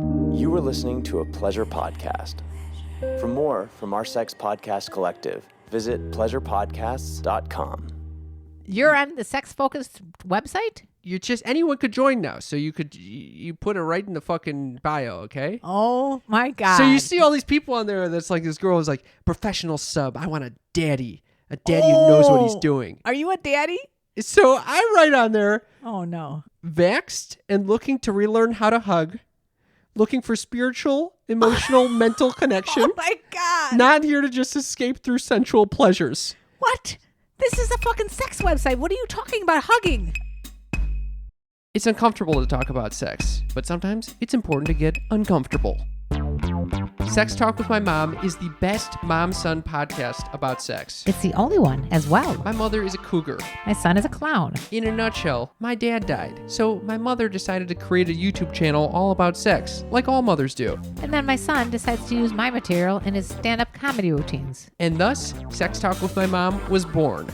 You are listening to a Pleasure podcast. For more from our Sex Podcast Collective, visit pleasurepodcasts.com. You're on the sex-focused website? Anyone could join now. So you put it right in the fucking bio, okay? Oh my God. So you see all these people on there that's like, this girl is like, professional sub. I want a daddy who knows what he's doing. Are you a daddy? So I write on there, Oh no. vaxxed and looking to relearn how to hug, looking for spiritual, emotional, mental connection. Oh my God. Not here to just escape through sensual pleasures. What? This is a fucking sex website. What are you talking about hugging? It's uncomfortable to talk about sex, but sometimes it's important to get uncomfortable. Sex Talk with My Mom is the best mom-son podcast about sex. It's the only one as well. My mother is a cougar. My son is a clown. In a nutshell, my dad died, so my mother decided to create a YouTube channel all about sex, like all mothers do. And then my son decides to use my material in his stand-up comedy routines. And thus, Sex Talk with My Mom was born.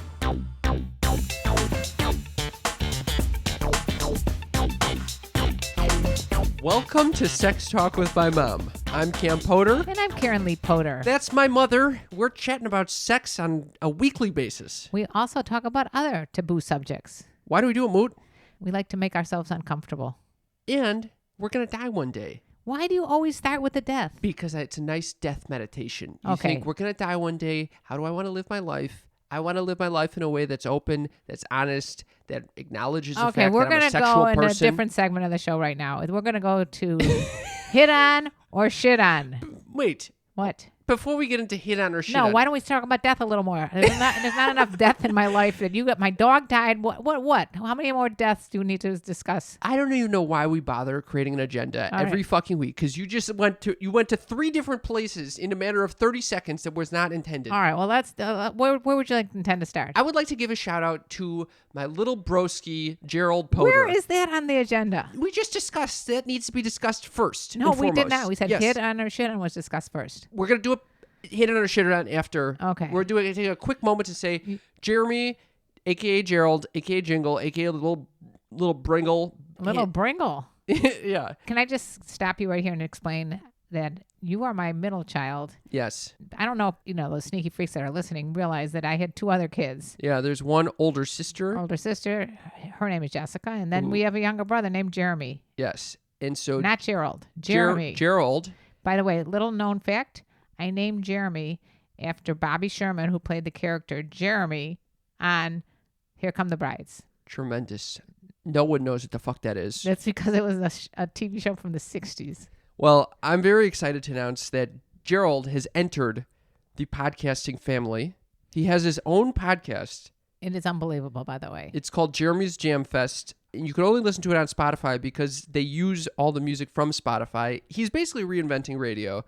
Welcome to Sex Talk with My Mom. I'm Cam Potter. And I'm Karen Lee Potter. That's my mother. We're chatting about sex on a weekly basis. We also talk about other taboo subjects. Why do we do it, Moot? We like to make ourselves uncomfortable. And we're going to die one day. Why do you always start with the death? Because it's a nice death meditation. You Okay. think, we're going to die one day. How do I want to live my life? I want to live my life in a way that's open, that's honest, that acknowledges the fact that we're I'm a gonna sexual go in person. a different segment of the show right now. We're going to go to hit on or shit on. Wait, What? before we get into hit on or shit No, on, why don't we talk about death a little more? There's not enough death in my life that you got. My dog died. What? How many more deaths do we need to discuss? I don't even know why we bother creating an agenda All every right. fucking week, because you just went to 3 different places in a matter of 30 seconds that was not intended. All right. Well, that's where would you intend to start? I would like to give a shout out to my little broski, Gerald Potter. Where is that on the agenda? We just discussed that needs to be discussed first. No, and we did foremost. not. We said Yes. hit on or shit on was discussed first. We're gonna do a hit on or shit on after. Okay. We're taking a quick moment to say Jeremy, aka Gerald, aka Jingle, aka little Bringle. Little Bringle. Yeah. Can I just stop you right here and explain that you are my middle child? Yes. I don't know if those sneaky freaks that are listening realize that I had 2 other kids. Yeah. There's one older sister. Older sister, her name is Jessica, and then we have a younger brother named Jeremy. Yes. And so Not Gerald. Jeremy. Gerald. By the way, little known fact, I named Jeremy after Bobby Sherman, who played the character Jeremy on Here Come the Brides. Tremendous. No one knows what the fuck that is. That's because it was a TV show from the 60s. Well, I'm very excited to announce that Gerald has entered the podcasting family. He has his own podcast. It is unbelievable, by the way. It's called Jeremy's Jam Fest. And you can only listen to it on Spotify because they use all the music from Spotify. He's basically reinventing radio.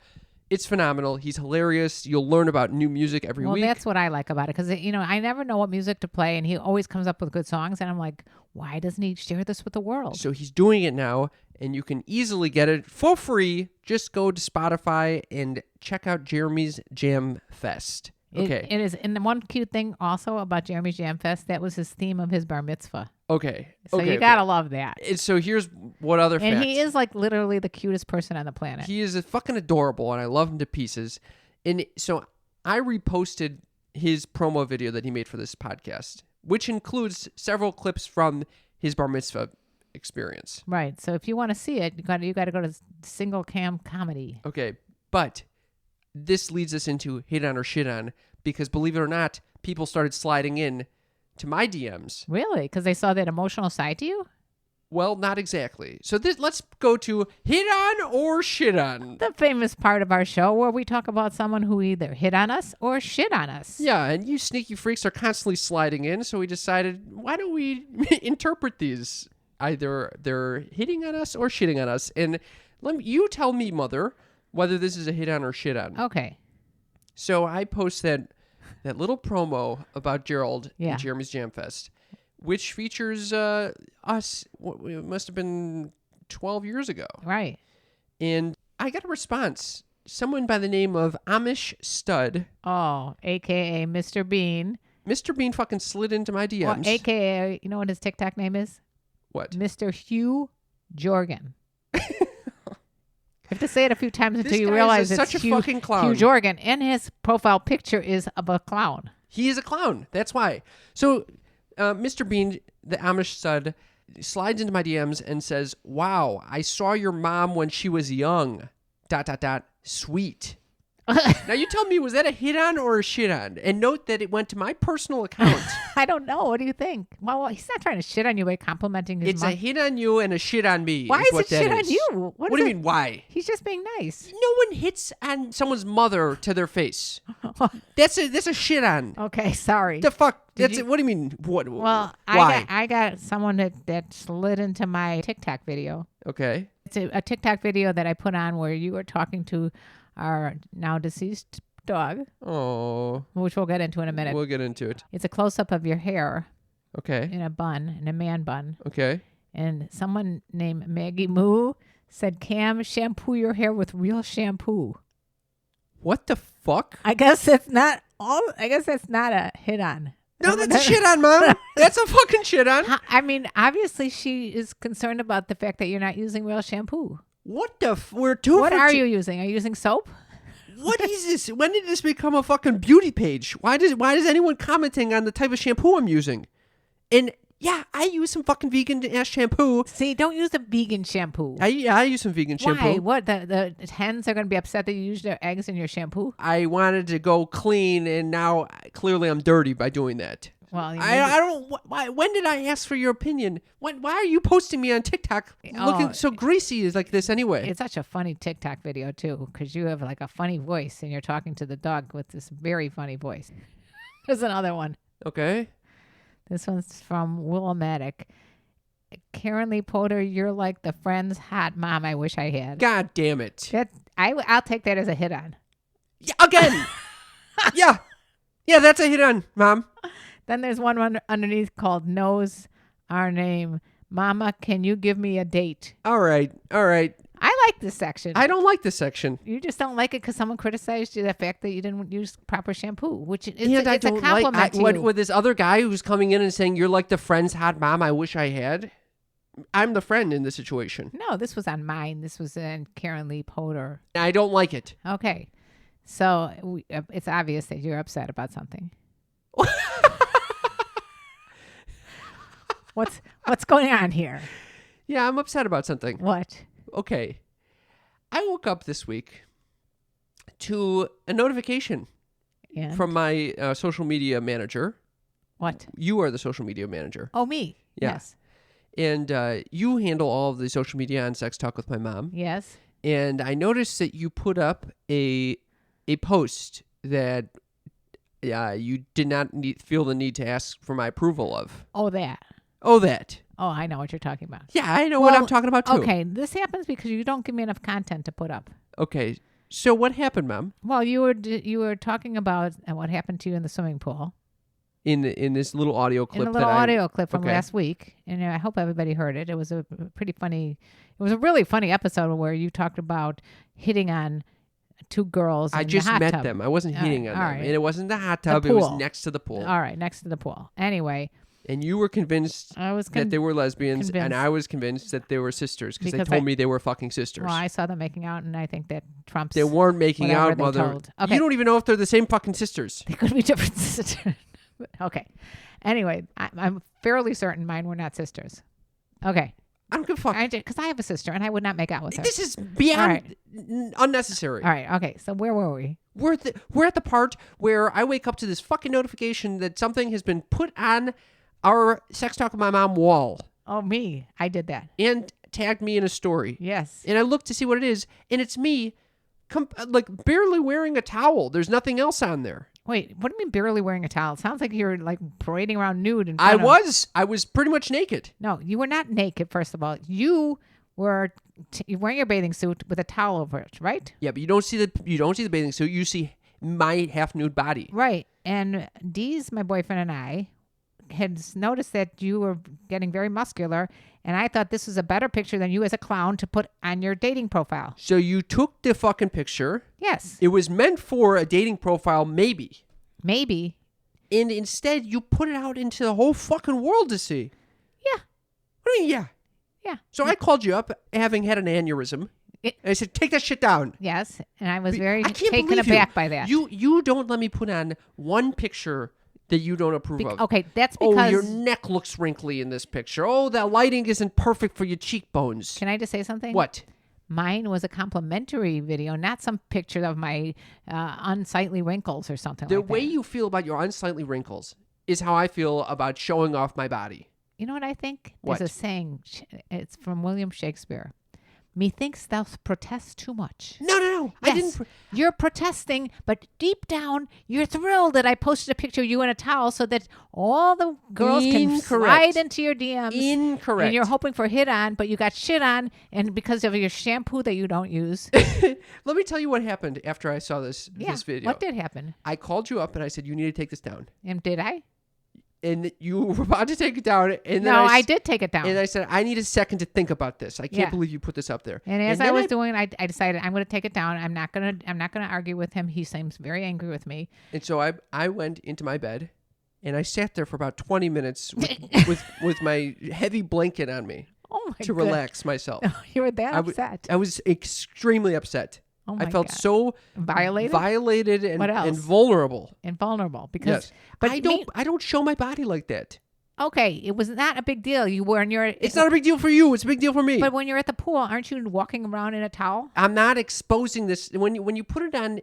It's phenomenal. He's hilarious. You'll learn about new music every week. Well, that's what I like about it because, I never know what music to play, and he always comes up with good songs, and I'm like, why doesn't he share this with the world? So he's doing it now, and you can easily get it for free. Just go to Spotify and check out Jeremy's Jam Fest. Okay. It is. And the one cute thing also about Jeremy's Jam Fest, that was his theme of his bar mitzvah. Okay. So you got to love that. So here's what other And facts. he is like literally the cutest person on the planet. He is fucking adorable, and I love him to pieces. And so I reposted his promo video that he made for this podcast, which includes several clips from his bar mitzvah experience. Right. So if you want to see it, you got to go to Single Cam Comedy. Okay, but this leads us into hit on or shit on because, believe it or not, people started sliding in to my DMs. Really? Because they saw that emotional side to you? Well, not exactly. So let's go to hit on or shit on. The famous part of our show where we talk about someone who either hit on us or shit on us. Yeah, and you sneaky freaks are constantly sliding in, so we decided, why don't we interpret these? Either they're hitting on us or shitting on us. And you tell me, Mother, whether this is a hit on or shit on. Okay. So I post that little promo about Gerald and Jeremy's Jam Fest, which features us. It must have been 12 years ago. Right. And I got a response. Someone by the name of Amish Stud. Oh, a.k.a. Mr. Bean. Mr. Bean fucking slid into my DMs. Well, a.k.a. you know what his TikTok name is? What? Mr. Hugh Jorgen. have to say it a few times until This you guy is realize it's such a huge, fucking clown. huge organ. And his profile picture is of a clown. He is a clown. That's why. So, Mr. Bean, the Amish stud, slides into my DMs and says, "Wow, I saw your mom when she was young. ... Sweet." Now you tell me, was that a hit on or a shit on? And note that it went to my personal account. I don't know. What do you think? Well, he's not trying to shit on you by complimenting his It's mom. a hit on you and a shit on me. Why is is what it that shit on is. you? What do you mean, why? He's just being nice. No one hits on someone's mother to their face. That's a shit on. Okay, sorry. The fuck? Did That's you- it. What do you mean? What? Well, why? I got someone that slid into my TikTok video. Okay. It's a TikTok video that I put on where you were talking to our now deceased dog, Oh, which we'll get into in a minute. we'll get into it. It's a close up of your hair Okay. in a bun, in a man bun. Okay. And someone named Maggie Moo said, "Cam, shampoo your hair with real shampoo." What the fuck? I guess that's not a hit on. No, that's a shit on, Mom. That's a fucking shit on. I mean, obviously she is concerned about the fact that you're not using real shampoo. What the? We're two. What for are two- you using? Are you using soap? What is this? When did this become a fucking beauty page? Why does anyone commenting on the type of shampoo I'm using? And yeah, I use some fucking vegan ass shampoo. See, don't use the vegan shampoo. I use some vegan shampoo. Why? What? The hens are going to be upset that you used their eggs in your shampoo? I wanted to go clean, and now clearly I'm dirty by doing that. Well, you I don't. Why? When did I ask for your opinion? Why are you posting me on TikTok looking so greasy like this anyway? It's such a funny TikTok video too, because you have like a funny voice and you're talking to the dog with this very funny voice. There's another one. Okay. This one's from Willimatic. Karen Lee Potter, you're like the Friends hot mom I wish I had. God damn it. I'll take that as a hit on. Yeah, again. Yeah. Yeah, that's a hit on, Mom. Then there's one underneath called Knows Our Name. Mama, can you give me a date? All right. I like this section. I don't like this section. You just don't like it because someone criticized you the fact that you didn't use proper shampoo, which is And I it's a don't compliment to you. with this other guy who's coming in and saying you're like the Friends hot mom I wish I had. I'm the friend in this situation. No, this was on mine. This was in Karen Lee Potter. I don't like it. Okay. So it's obvious that you're upset about something. What's going on here? Yeah, I'm upset about something. What? Okay. I woke up this week to a notification And from my social media manager. what? You are the social media manager. Oh, me. Yeah. Yes. And you handle all of the social media on Sex Talk with my mom. Yes. And I noticed that you put up a post that you did not feel the need to ask for my approval of. Oh, that. Oh, that. Oh, I know what you're talking about. Yeah, I know what I'm talking about, too. Okay, this happens because you don't give me enough content to put up. Okay. So what happened, Mom? Well, you were talking about what happened to you in the swimming pool. In this little audio clip In a little audio clip from okay. last week, and I hope everybody heard it. It was a pretty funny. It was a really funny episode where you talked about hitting on two girls. I in just the hot met tub. them. I wasn't All hitting right, on all them. right. And it wasn't the hot tub. It was pool. next to the pool. All right, next to the pool. Anyway, And you were convinced I was that they were lesbians, and convinced. I was convinced that they were sisters because they Because told I- me they were fucking sisters. well, I saw them making out, and I think that trumps. They weren't making whatever out, they mother. told. Okay. You don't even know if they're the same fucking sisters. They could be different sisters. Okay. Anyway, I'm fairly certain mine were not sisters. Okay. I don't give a fuck. Because I have a sister, and I would not make out with her. This is beyond All right. unnecessary. All right. Okay. So where were we? We're at the part where I wake up to this fucking notification that something has been put on our Sex Talk with my mom wall Oh, me. I did that. and tagged me in a story. Yes. And I look to see what it is, and it's me, like barely wearing a towel. There's nothing else on there. Wait, what do you mean barely wearing a towel? It sounds like you're like parading around nude. I was pretty much naked. No, you were not naked, first of all. You were you're wearing your bathing suit with a towel over it, right? Yeah, but you don't see the bathing suit. You see my half nude body. Right. And Dee's, my boyfriend, and I had noticed that you were getting very muscular, and I thought this was a better picture than you as a clown to put on your dating profile. So you took the fucking picture. Yes. It was meant for a dating profile, maybe. Maybe. And instead, you put it out into the whole fucking world to see. Yeah. What do you mean, yeah? Yeah. So I called you up having had an aneurysm. And I said, take that shit down. Yes, and I was very I can't taken believe aback you. by that. You don't let me put on one picture that you don't approve of. Okay, that's Oh, because. your neck looks wrinkly in this picture. Oh, the lighting isn't perfect for your cheekbones. Can I just say something? What? Mine was a complimentary video, not some picture of my unsightly wrinkles or something The like way that. you feel about your unsightly wrinkles is how I feel about showing off my body. You know what I think? What? There's a saying. It's from William Shakespeare. Methinks thou protest too much. No. Yes, I didn't. you're protesting, but deep down, you're thrilled that I posted a picture of you in a towel so that all the girls can Incorrect. slide into your DMs. Incorrect. And you're hoping for hit on, but you got shit on, and because of your shampoo that you don't use. Let me tell you what happened after I saw this video. What did happen? I called you up and I said, you need to take this down. And did I? And you were about to take it down. And then No, I did take it down. And I said, I need a second to think about this. I can't Yeah. believe you put this up there. And as then I was doing, I decided I'm going to take it down. I'm not going to argue with him. He seems very angry with me. And so I went into my bed and I sat there for about 20 minutes with my heavy blanket on me Oh my to God. relax myself. You were that I w- upset. I was extremely upset. Oh my I felt God. so Violated and, What else? and vulnerable. and vulnerable because. Yes. But I don't show my body like that. Okay, it was not a big deal. You were in your. It's not a big deal for you. It's a big deal for me. But when you're at the pool, aren't you walking around in a towel? I'm not exposing this. When you put it on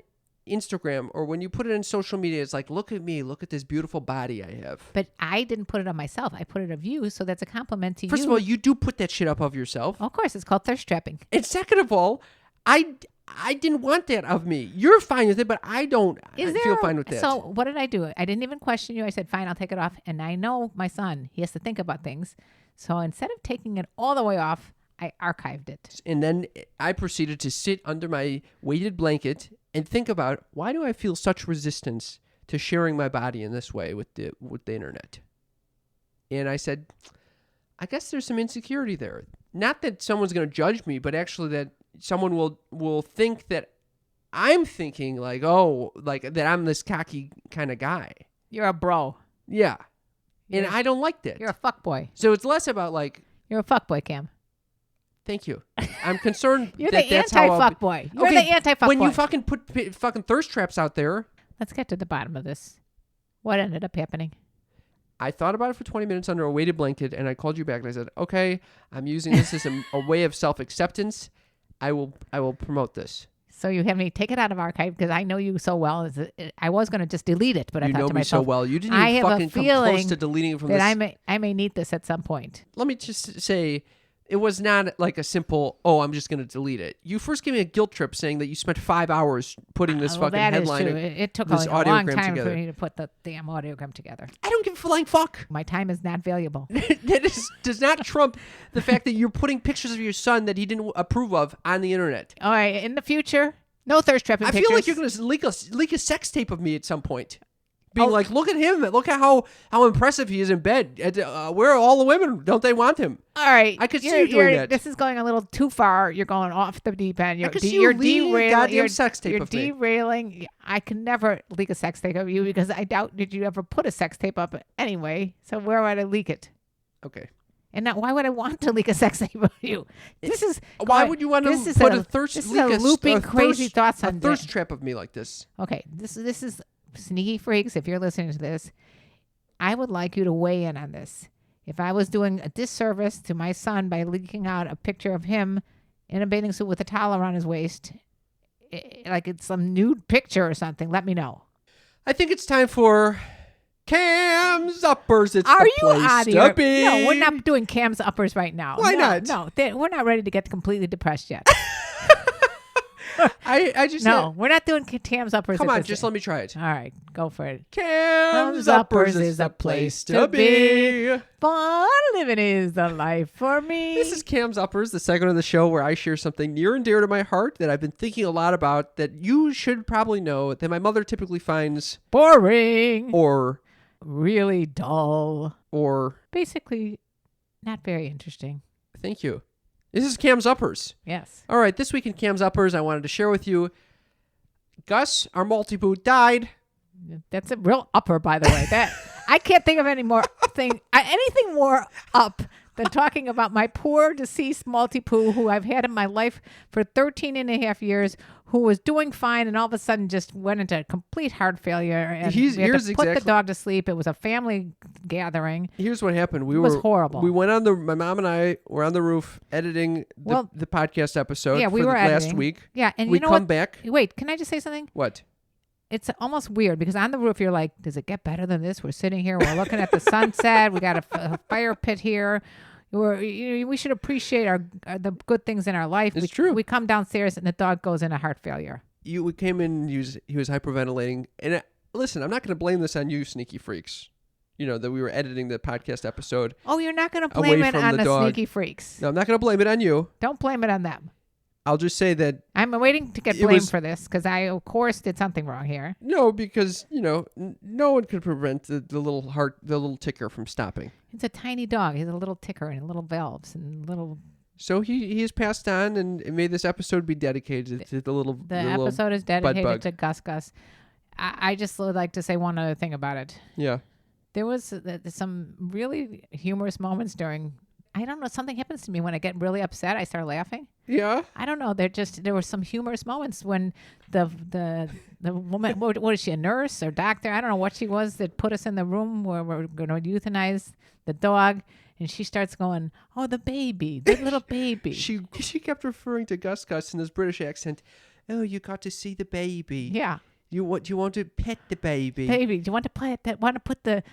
Instagram or when you put it in social media, it's like, look at me. Look at this beautiful body I have. But I didn't put it on myself. I put it of you, so that's a compliment to you. First of all, you do put that shit up of yourself. Of course, it's called thirst trapping. And second of all, I didn't want that of me. You're fine with it, but I don't feel fine with that. So what did I do? I didn't even question you. I said, fine, I'll take it off. And I know my son, he has to think about things. So instead of taking it all the way off, I archived it. And then I proceeded to sit under my weighted blanket and think about, why do I feel such resistance to sharing my body in this way with the internet? And I said, I guess there's some insecurity there. Not that someone's going to judge me, but actually that someone will think that I'm thinking like, oh, like that I'm this cocky kind of guy. You're a bro. Yeah. And You're- I don't like that. You're a fuckboy. So it's less about like, You're a fuckboy, Cam. thank you. I'm concerned You're that the that's how I'll be- anti-fuckboy. You're Okay, the anti-fuckboy. when you fucking put fucking thirst traps out there, Let's get to the bottom of this. What ended up happening? I thought about it for 20 minutes under a weighted blanket, and I called you back and I said, okay, I'm using this as a way of self-acceptance. I will promote this. So you have me take it out of archive because I know you so well. I was going to just delete it, but I You thought know to me so myself, well. You didn't I even have a fucking come close feeling to deleting it from that this. I may need this at some point. Let me just say, it was not like a simple, oh, I'm just going to delete it. You first gave me a guilt trip saying that you spent 5 hours putting this Well, fucking that is headline. true. It took this like a long audiogram time together. for me to put the damn audiogram together. I don't give a flying fuck. My time is not valuable. Does not trump the fact that you're putting pictures of your son that he didn't approve of on the internet. All right, in the future, no thirst trapping I pictures. feel like you're going to leak a sex tape of me at some point. Being Oh. like, look at him. Look at how impressive he is in bed. Where are all the women? Don't they want him? All right, I could see you doing that. This is going a little too far. You're going off the deep end. You're, could see you're you leaking a derailing. goddamn You're, sex tape you're of me. derailing. I can never leak a sex tape of you because I doubt did you ever put a sex tape up anyway. So where would I leak it? Okay. And now, why would I want to leak a sex tape of you? This is Why would you want this to is put a, a thirst This is leak a looping crazy thoughts a on thirst trap of me like this? Okay, this is sneaky freaks. If you're listening to this, I would like you to weigh in on this. If I was doing a disservice to my son by leaking out a picture of him in a bathing suit with a towel around his waist, like it's some nude picture or something, let me know. I think it's time for Cam's Uppers. It's Are the you place out of to here? be. No, we're not doing Cam's uppers right now. Why No, not? No, we're not ready to get completely depressed yet. I just No, we're not doing Cam's uppers. come at on, this- just let me try it. All right, go for it. Cam's Uppers is the place to be. Fun living is the life for me. This is Cam's Uppers, the segment of the show where I share something near and dear to my heart that I've been thinking a lot about that you should probably know that my mother typically finds boring or really dull. or Basically, not very interesting. thank you. This is Cam's Uppers. Yes. All right, this week in Cam's Uppers, I wanted to share with you Gus, our multi-boot, died. That's a real upper, by the way. That I can't think of any more anything more up than talking about my poor deceased multi-poo who I've had in my life for 13 and a half years, who was doing fine and all of a sudden just went into complete heart failure. And we had to put the dog to sleep. It was a family gathering. Here's what happened. It was horrible. We went my mom and I were on the roof editing the podcast episode last week. Yeah, and we you know come what? back. Wait, can I just say something? What? It's almost weird because on the roof, you're like, does it get better than this? We're sitting here. We're looking at the sunset. We got a fire pit here. We should appreciate the good things in our life. It's true. We come downstairs and the dog goes into heart failure. We came in, he was hyperventilating. And listen, I'm not going to blame this on you, sneaky freaks. That we were editing the podcast episode. Oh, you're not going to blame it on the sneaky freaks. No, I'm not going to blame it on you. Don't blame it on them. I'll just say that I'm waiting to get blamed for this because I, of course, did something wrong here. No, because no one could prevent the little ticker from stopping. It's a tiny dog. He's a little ticker and little valves and little. So he has passed on and made this episode be dedicated to the little. The episode is dedicated to Gus. I just would like to say one other thing about it. Yeah. There was some really humorous moments during. I don't know. Something happens to me when I get really upset. I start laughing. Yeah. I don't know. There were some humorous moments when the woman, what is she, a nurse or doctor? I don't know what she was that put us in the room where we're going to euthanize the dog. And she starts going, oh, the baby, the little baby. She kept referring to Gus in this British accent. Oh, you got to see the baby. Yeah. You want to pet the baby? Baby, do you want to put the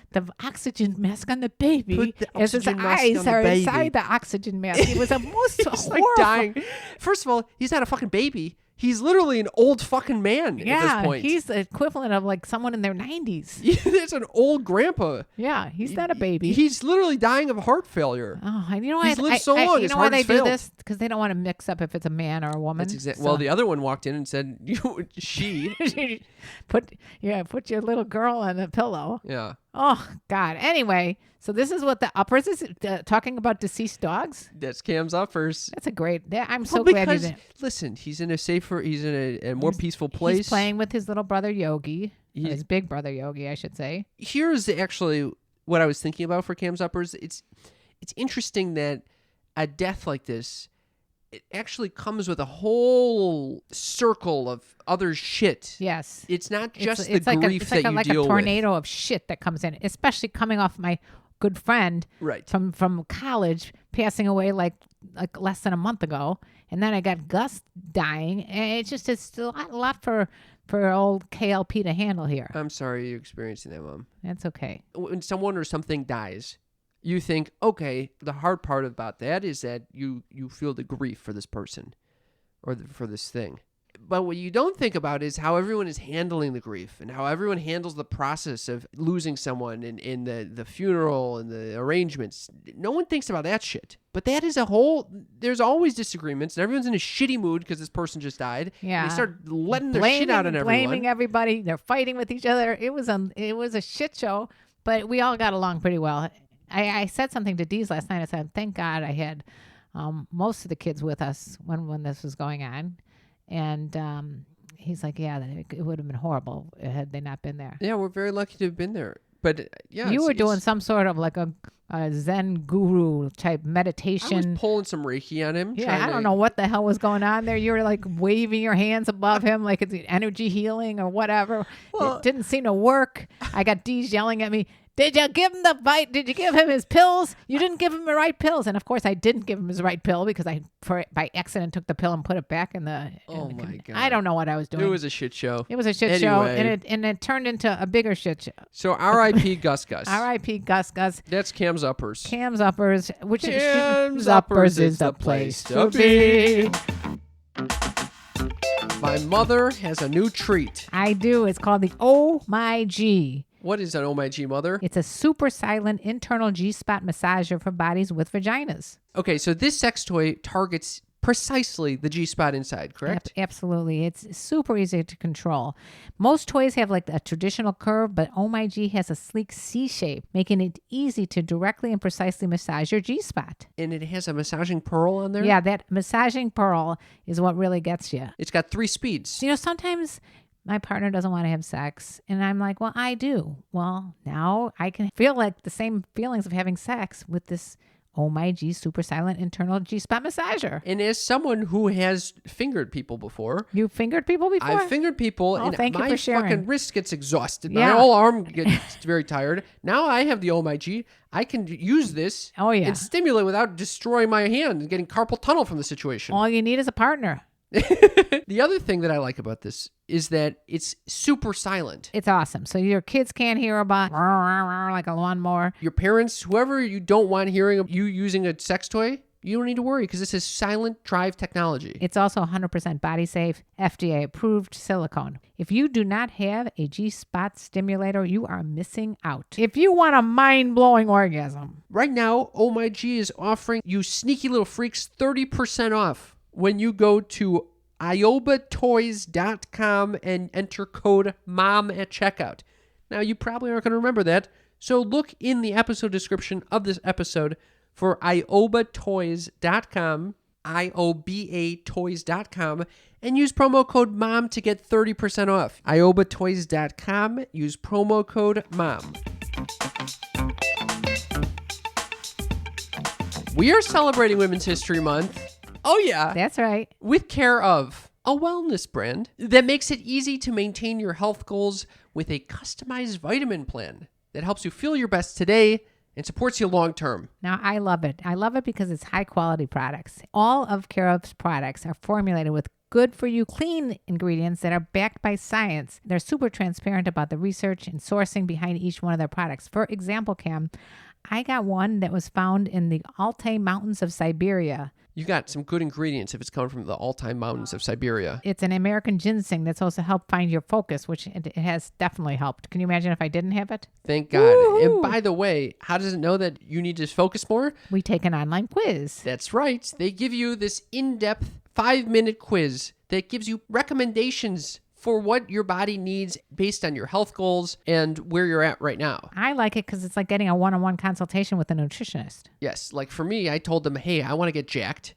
oxygen mask on the baby? Put the as his oxygen mask eyes on the are baby. inside the oxygen mask. It was a most He's horrible. like dying. First of all, he's not a fucking baby. He's literally an old fucking man at this point. He's the equivalent of like someone in their 90s. That's an old grandpa. Yeah, he's not a baby. He's literally dying of heart failure. Oh, and you know He's lived so long. You his know why heart they has do failed. this? Because they don't want to mix up if it's a man or a woman. That's exactly. Well, the other one walked in and said, she. put your little girl on the pillow. Yeah. Oh God. Anyway, so this is what the uppers is talking about deceased dogs. That's Cam's uppers. That's a great. I'm so glad you did. Listen, he's in a more peaceful place. He's playing with his little brother Yogi, his big brother Yogi, I should say. Here's actually what I was thinking about for Cam's uppers. It's interesting that a death like this, it actually comes with a whole circle of other shit. Yes. It's not just it's the like grief that you deal with. It's like a tornado of shit that comes in, especially coming off my good friend from college passing away like less than a month ago. And then I got Gus dying. And it's a lot for old KLP to handle here. I'm sorry you're experiencing that, Mom. That's okay. When someone or something dies, you think, okay, the hard part about that is that you feel the grief for this person or for this thing. But what you don't think about is how everyone is handling the grief and how everyone handles the process of losing someone in the funeral and the arrangements. No one thinks about that shit. But that is there's always disagreements and everyone's in a shitty mood because this person just died. Yeah. And they start letting their shit out on everyone. Blaming everybody. They're fighting with each other. It was a shit show, but we all got along pretty well. I said something to Dee's last night. I said, thank God I had most of the kids with us when this was going on. And he's like, yeah, it would have been horrible had they not been there. Yeah, we're very lucky to have been there. But yeah, you were doing some sort of like a Zen guru type meditation. I was pulling some Reiki on him. Yeah, I don't know what the hell was going on there. You were like waving your hands above him like it's energy healing or whatever. Well, it didn't seem to work. I got Dee's yelling at me. Did you give him the bite? Did you give him his pills? You didn't give him the right pills. And of course, I didn't give him his right pill because by accident took the pill and put it back in the. My God! I don't know what I was doing. It was a shit show. It was a shit show, and it turned into a bigger shit show. So R.I.P. Gus. R.I.P. Gus. That's Cam's uppers. Cam's uppers, which Cam's uppers is the place to be. My mother has a new treat. I do. It's called the Oh My G. What is an Oh My G, Mother? It's a super silent internal G-spot massager for bodies with vaginas. Okay, so this sex toy targets precisely the G-spot inside, correct? Absolutely. It's super easy to control. Most toys have like a traditional curve, but Oh My G has a sleek C shape, making it easy to directly and precisely massage your G-spot. And it has a massaging pearl on there? Yeah, that massaging pearl is what really gets you. It's got 3 speeds. You know, sometimes my partner doesn't want to have sex, and I'm like, well, I do. Well, now I can feel like the same feelings of having sex with this Oh My G Super Silent Internal G-Spot Massager. And as someone who has fingered people before, You fingered people before? I've fingered people, Oh, and thank you my for sharing. fucking wrist gets exhausted. Yeah. My whole arm gets very tired. Now I have the Oh My G. I can use this Oh, yeah. and stimulate without destroying my hand and getting carpal tunnel from the situation. All you need is a partner. The other thing that I like about this is that it's super silent. It's awesome. So your kids can't hear about like a lawnmower. Your parents, whoever you don't want hearing you using a sex toy, you don't need to worry because this is silent drive technology. It's also 100% body safe, FDA approved silicone. If you do not have a G-spot stimulator, you are missing out. If you want a mind-blowing orgasm. Right now, Oh My G is offering you sneaky little freaks 30% off when you go to iobatoys.com and enter code MOM at checkout. Now, you probably aren't going to remember that, so look in the episode description of this episode for iobatoys.com, iobatoys.com, and use promo code MOM to get 30% off. iobatoys.com, use promo code MOM. We are celebrating Women's History Month. Oh, yeah. That's right. With Care of, a wellness brand that makes it easy to maintain your health goals with a customized vitamin plan that helps you feel your best today and supports you long term. Now, I love it. I love it because it's high-quality products. All of Care of's products are formulated with good-for-you, clean ingredients that are backed by science. They're super transparent about the research and sourcing behind each one of their products. For example, Cam, I got one that was found in the Altai Mountains of Siberia. You got some good ingredients if it's coming from the Altai Mountains of Siberia. It's an American ginseng that's also helped find your focus, which it has definitely helped. Can you imagine if I didn't have it? Thank God. Woo-hoo. And by the way, how does it know that you need to focus more? We take an online quiz. That's right. They give you this in-depth 5-minute quiz that gives you recommendations for what your body needs based on your health goals and where you're at right now. I like it because it's like getting a one-on-one consultation with a nutritionist. Yes, like for me, I told them, hey, I want to get jacked.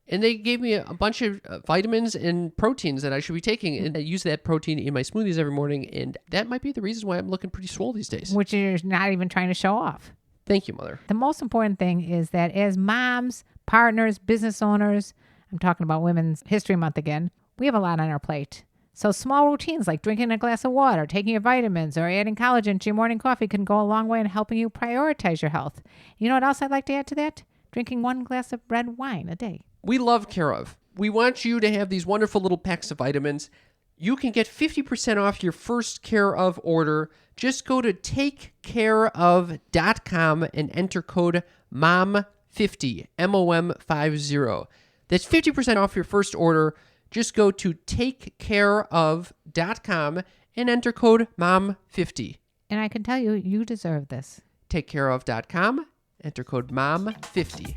And they gave me a bunch of vitamins and proteins that I should be taking. And I use that protein in my smoothies every morning. And that might be the reason why I'm looking pretty swole these days. Which you're not even trying to show off. Thank you, Mother. The most important thing is that as moms, partners, business owners, I'm talking about Women's History Month again, we have a lot on our plate. So small routines like drinking a glass of water, taking your vitamins, or adding collagen to your morning coffee can go a long way in helping you prioritize your health. You know what else I'd like to add to that? Drinking 1 glass of red wine a day. We love Care of. We want you to have these wonderful little packs of vitamins. You can get 50% off your first Care of order. Just go to takecareof.com and enter code MOM50, MOM50. That's 50% off your first order. Just go to takecareof.com and enter code MOM50. And I can tell you, you deserve this. Takecareof.com, enter code MOM50.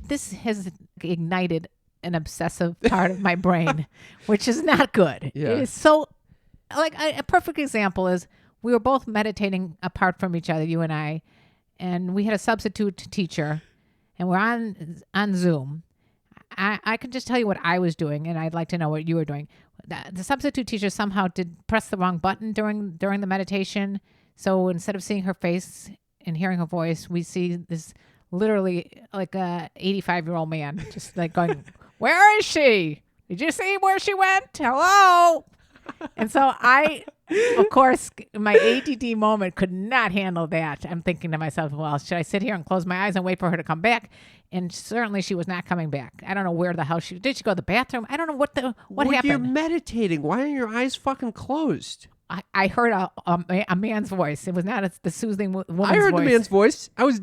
This has ignited an obsessive part of my brain, which is not good. Yeah. It is so, like, a perfect example is we were both meditating apart from each other, you and I, and we had a substitute teacher, and we're on Zoom. I can just tell you what I was doing, and I'd like to know what you were doing. The substitute teacher somehow did press the wrong button during the meditation. So instead of seeing her face and hearing her voice, we see this literally like a 85-year-old man just like going, "Where is she? Did you see where she went? Hello?" And so I, of course, my ADD moment could not handle that. I'm thinking to myself, well, should I sit here and close my eyes and wait for her to come back? And certainly she was not coming back. I don't know where the hell did she go to the bathroom? I don't know what happened. You're meditating. Why are your eyes fucking closed? I heard a man's voice. It was not the soothing woman's voice. I heard the man's voice. I was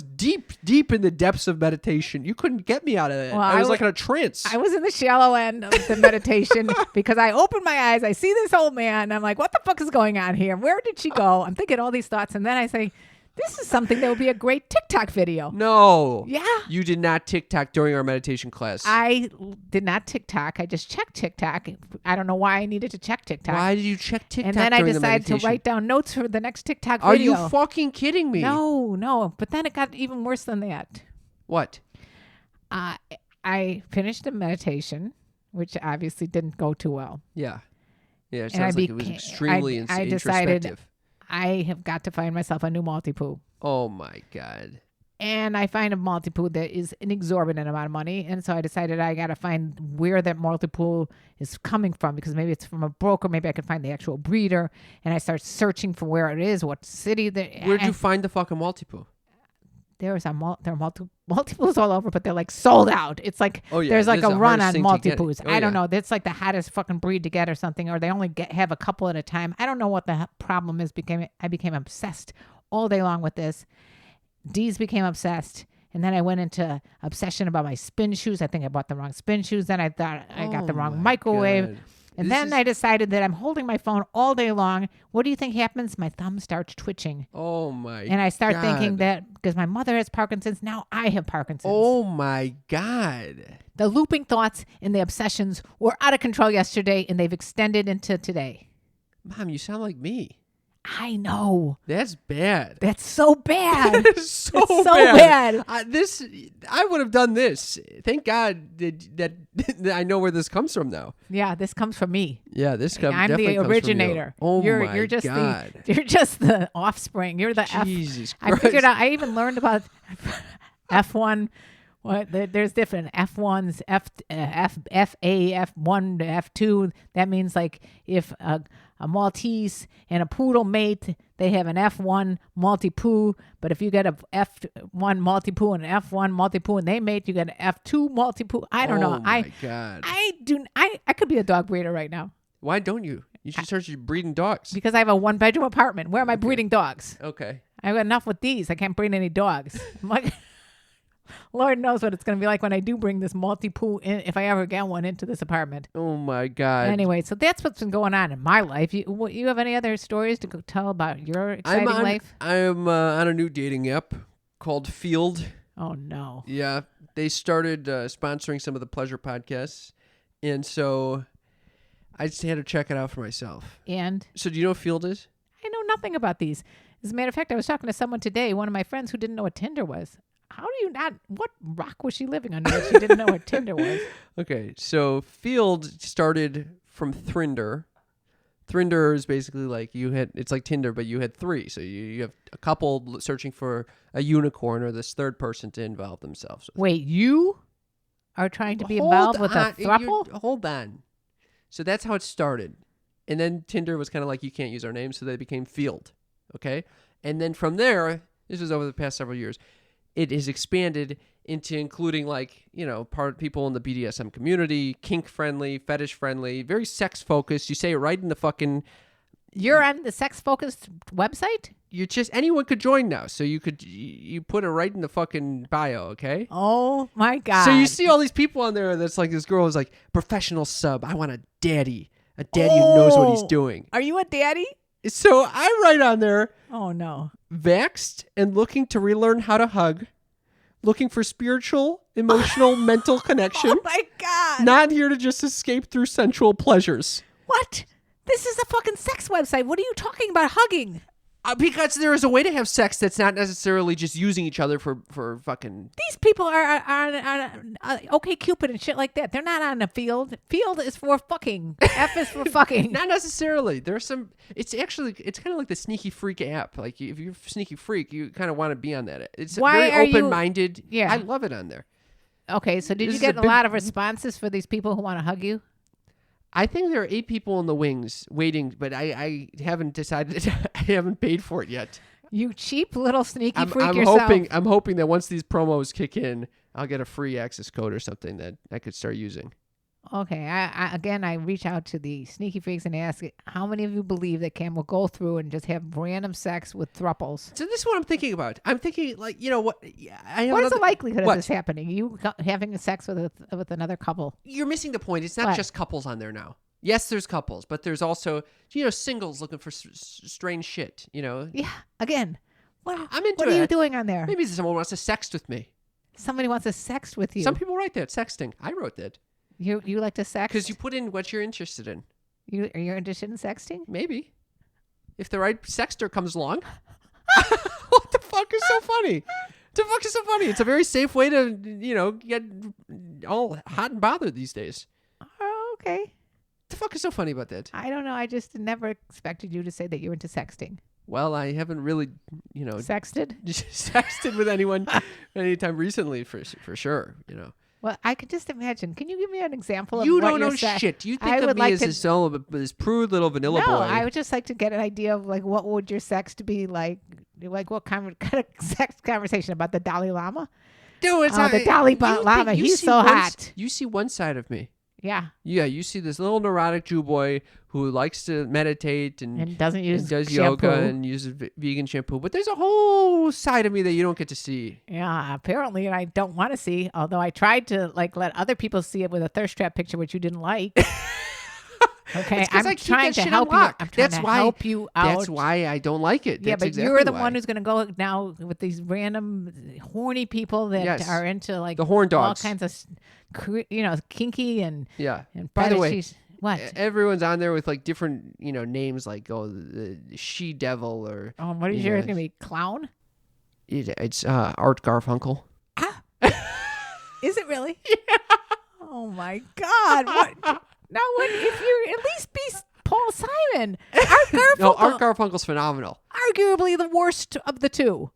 deep in the depths of meditation. You couldn't get me out of it. Well, I was like in a trance. I was in the shallow end of the meditation because I opened my eyes. I see this old man. And I'm like, what the fuck is going on here? Where did she go? I'm thinking all these thoughts. And then I say, this is something that would be a great TikTok video. No. Yeah. You did not TikTok during our meditation class. I did not TikTok. I just checked TikTok. I don't know why I needed to check TikTok. Why did you check TikTok And then I during the decided to meditation? write down notes for the next TikTok Are video. you fucking kidding me? No. But then it got even worse than that. What? I finished the meditation, which obviously didn't go too well. Yeah. Yeah, it And I sounds like it was became- extremely I decided introspective. I have got to find myself a new multi-poo. Oh my God. And I find a multi-poo that is an exorbitant amount of money. And so I decided I got to find where that multi-poo is coming from, because maybe it's from a broker. Maybe I can find the actual breeder. And I start searching for where it is, what city. Where'd you find the fucking multi-poo? There are multi-poos all over, but they're like sold out. It's like there's like a run on multi-poos. I don't know. That's like the hottest fucking breed to get or something, or they only have a couple at a time. I don't know what the problem is. I became obsessed all day long with this. Dee's became obsessed. And then I went into obsession about my spin shoes. I think I bought the wrong spin shoes. Then I thought I got the wrong microwave. God. And then I decided that I'm holding my phone all day long. What do you think happens? My thumb starts twitching. Oh my God. And I start thinking that because my mother has Parkinson's, now I have Parkinson's. Oh my God. The looping thoughts and the obsessions were out of control yesterday, and they've extended into today. Mom, you sound like me. I know. That's bad. That's so bad. It's so bad. I would have done this. Thank God that I know where this comes from now. Yeah, this comes from me. Yeah, this comes. I'm definitely the comes originator. From you. Oh you're just God. you're just the offspring. You're the Jesus I Christ. figured out. I even learned about F1. There's different F1s, FA, F1 to F2. That means like if a Maltese and a poodle mate, they have an F1 multi-poo. But if you get a F1 multi-poo and an F1 multi-poo and they mate, you get an F2 multi-poo. I don't know. Oh my God. I could be a dog breeder right now. Why don't you? You should start breeding dogs. Because I have a 1-bedroom apartment. Where am I breeding dogs? Okay. I've got enough with these. I can't breed any dogs. I'm like, Lord knows what it's going to be like when I do bring this multi-poo in, if I ever get one into this apartment. Oh my God. Anyway, so that's what's been going on in my life. You have any other stories to go tell about your exciting life? I'm on a new dating app called Field. Oh, no. Yeah. They started sponsoring some of the pleasure podcasts. And so I just had to check it out for myself. And? So do you know what Field is? I know nothing about these. As a matter of fact, I was talking to someone today, one of my friends, who didn't know what Tinder was. How do you not? What rock was she living under that she didn't know what Tinder was? Okay, so Field started from Thrinder. Thrinder is basically like it's like Tinder, but you had three. So you have a couple searching for a unicorn or this third person to involve themselves with. Wait, you are trying to be involved with a throuple? Hold on. So that's how it started. And then Tinder was kind of like, you can't use our name, so they became Field. Okay? And then from there, this was over the past several years, it has expanded into including people in the BDSM community, kink friendly, fetish friendly, very sex focused. You say it right in the fucking. You're on the sex focused website? Anyone could join now. So you put it right in the fucking bio, okay? Oh my God. So you see all these people on there that's like, this girl is like, professional sub. I want a daddy who knows what he's doing. Are you a daddy? So I write on there. Oh no. Vaxxed and looking to relearn how to hug, looking for spiritual, emotional, mental connection. Oh my God. Not here to just escape through sensual pleasures. What? This is a fucking sex website. What are you talking about hugging? Because there is a way to have sex that's not necessarily just using each other for fucking. These people are on OK Cupid and shit like that. They're not on a Field. Field is for fucking. F is for fucking. Not necessarily. There's some. It's kind of like the Sneaky Freak app. Like if you're a Sneaky Freak, you kind of want to be on that. It's very open-minded. Yeah, I love it on there. Okay, so did you get a lot of responses for these people who want to hug you? I think there are 8 people in the wings waiting, but I haven't decided. I haven't paid for it yet. You cheap little sneaky freak yourself. I'm hoping that once these promos kick in, I'll get a free access code or something that I could start using. Okay. I reach out to the sneaky freaks and ask, how many of you believe that Cam will go through and just have random sex with thruples? So this is what I'm thinking about. I'm thinking what? What is the likelihood of this happening? You having sex with another couple? You're missing the point. It's not just couples on there now. Yes, there's couples, but there's also singles looking for strange shit. Yeah. Again, what are you doing on there? Maybe someone wants to sext with me. Somebody wants to sext with you. Some people write that sexting. I wrote that. You like to sext? Because you put in what you're interested in. Are you interested in sexting? Maybe. If the right sexter comes along. What the fuck is so funny? It's a very safe way to, get all hot and bothered these days. Oh, okay. What the fuck is so funny about that? I don't know. I just never expected you to say that you're into sexting. Well, I haven't really, Sexted? sexted with anyone anytime recently for sure, Well, I could just imagine. Can you give me an example of You what don't you're know saying? shit. You I think of would me like as to- this prude little vanilla No, boy. I would just like to get an idea of like what would your sex to be like what kind of sex conversation about the Dalai Lama? No, it's Oh, not. the Dalai you think- Lama, you he's see so one hot. You see one side of me. Yeah, Yeah, you see this little neurotic Jew boy who likes to meditate and doesn't use does shampoo. yoga and uses vegan shampoo. But there's a whole side of me that you don't get to see. Yeah, apparently, and I don't want to see. Although I tried to like let other people see it with a thirst trap picture, which you didn't like. Okay, It's 'cause I'm I keep trying that to shit help on you. lock. I'm trying That's to why- help you out. That's why I don't like it. Yeah, That's but exactly you're the why. one who's going to go now with these random horny people that Yes. are into like The horn all dogs. kinds of, kinky and Yeah. and By the way, fetishes. What? everyone's on there with like different, names like the she devil or Oh, what is you yours know, going to be? Clown? it's Art Garfunkel. Is it really? Yeah. Oh my God! What? Now, if you at least be Paul Simon, Art Garfunkel, No, Art Garfunkel's phenomenal. arguably the worst of the two.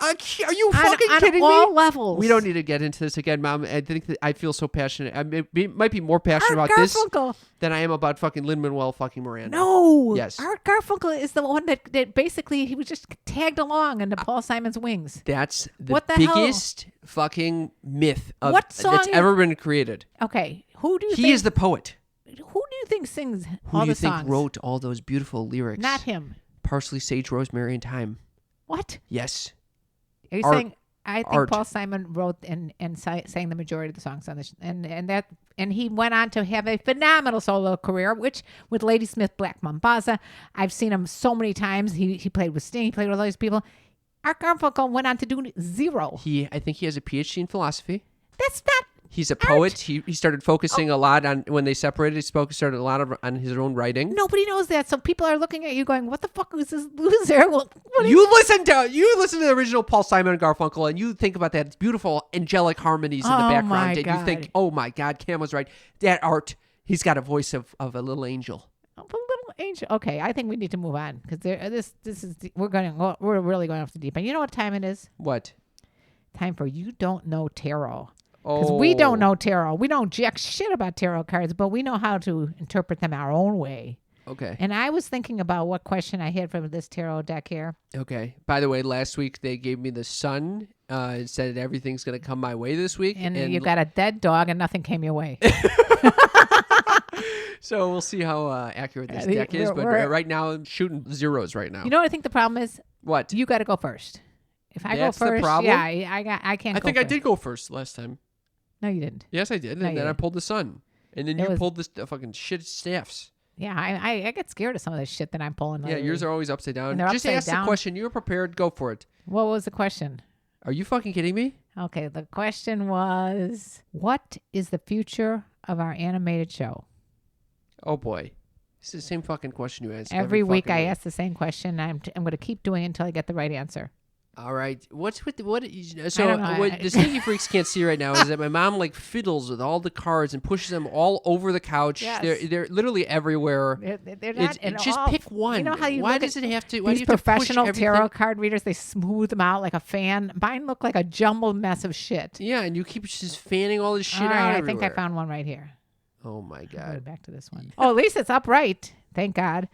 Are you fucking on kidding all me? levels. We don't need to get into this again, Mom. I think that I feel so passionate. I might be more passionate Art about this Garfunkel. than I am about fucking Lin-Manuel fucking Miranda. No. Yes. Art Garfunkel is the one that basically he was just tagged along into Paul Simon's wings. That's the What the hell? biggest fucking myth of What song that's is- ever been created. Okay, who do you He think? is the poet. Who do you think sings Who all do you the think songs? wrote all those beautiful lyrics? Not him. Parsley, Sage, Rosemary, and Thyme. What? Yes. Are you Art. saying? I think Art. Paul Simon wrote and sang the majority of the songs on this, and he went on to have a phenomenal solo career, which with Ladysmith Black Mambaza, I've seen him so many times. He played with Sting, he played with all these people. Art Garfunkel went on to do zero. I think he has a PhD in philosophy. That's not. He's a poet. He started focusing a lot on when they separated. He started a lot on his own writing. Nobody knows that, so people are looking at you going, "What the fuck is this loser?" Well, what You listen to the original Paul Simon and Garfunkel, and you think about that beautiful angelic harmonies in the Oh, background, my and God. you think, "Oh my God, Cam was right." That Art, he's got a voice of a little angel. a little angel. Okay, I think we need to move on because this is we're really going off the deep end. You know what time it is? What? Time for You Don't Know Tarot. Because we don't know tarot. We don't jack shit about tarot cards, but we know how to interpret them our own way. Okay. And I was thinking about what question I had from this tarot deck here. Okay. By the way, last week they gave me the sun and said everything's going to come my way this week. And you got a dead dog and nothing came your way. So we'll see how accurate this Yeah, deck is. But we're- right now, I'm shooting zeros right now. You know what I think the problem is? What? You got to go first. If I That's go the first, problem? yeah, I can't I go think I first. did go first last time. No, you didn't. Yes, I did. No, And you then I didn't. pulled the sun. And then It you was- pulled this fucking shit staffs. Yeah, I get scared of some of this shit that I'm pulling. Yeah, lately. yours are always upside down. And they're Just upside ask down. the question. You were prepared. Go for it. What was the question? Are you fucking kidding me? Okay, the question was, what is the future of our animated show? Oh, boy. It's the same fucking question you ask. Every week fucking I week. ask the same question. I'm going to keep doing it until I get the right answer. All right. What's with what? I So don't know. what the sneaky freaks can't see right now is that my mom like fiddles with all the cards and pushes them all over the couch. Yes. They're literally everywhere. They're not Just pick one. You know how you why look does at it have to? Why do these you have to push professional everything? tarot card readers? They smooth them out like a fan. Mine look like a jumbled mess of shit. Yeah, and you keep just fanning all this shit All out right, I everywhere. think I found one right here. Oh my I'll go god. back to this one. Oh, at least it's upright. Thank God.